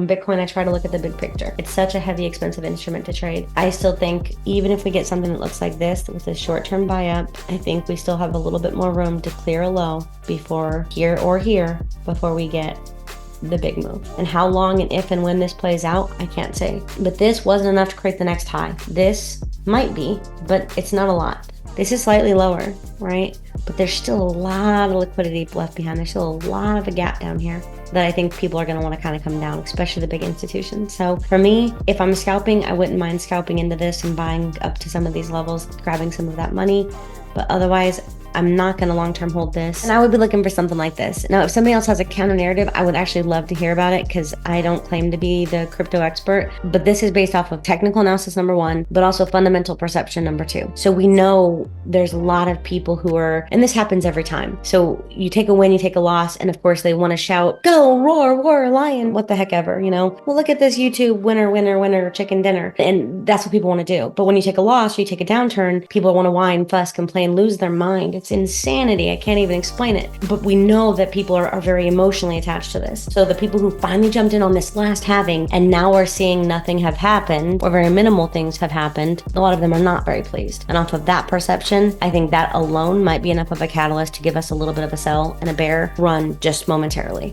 On Bitcoin, I try to look at the big picture. It's such a heavy, expensive instrument to trade. I still think even if we get something that looks like this with a short-term buy up, I think we still have a little bit more room to clear a low before here or here before we get the big move. And how long and if and when this plays out, I can't say. But this wasn't enough to create the next high. This might be, but it's not a lot. This is slightly lower, right? But there's still a lot of liquidity left behind. There's still a lot of a gap down here that I think people are going to want to kind of come down, especially the big institutions. So for me, if I'm scalping, I wouldn't mind scalping into this and buying up to some of these levels, grabbing some of that money. But otherwise, I'm not going to long-term hold this. And I would be looking for something like this. Now, if somebody else has a counter narrative, I would actually love to hear about it because I don't claim to be the crypto expert. But this is based off of technical analysis, number one, but also fundamental perception, number two. So we know there's a lot of people who are, and this happens every time. So you take a win, you take a loss, and of course they want to shout, go, roar, war, lion, what the heck ever, well, look at this YouTube winner, winner, winner, chicken dinner. And that's what people want to do. But when you take a loss, you take a downturn, people want to whine, fuss, complain, lose their mind. It's insanity. I can't even explain it. But we know that people are very emotionally attached to this. So the people who finally jumped in on this last halving and now are seeing nothing have happened or very minimal things have happened, a lot of them are not very pleased. And off of that perception, I think that alone might be enough of a catalyst to give us a little bit of a sell and a bear run just momentarily.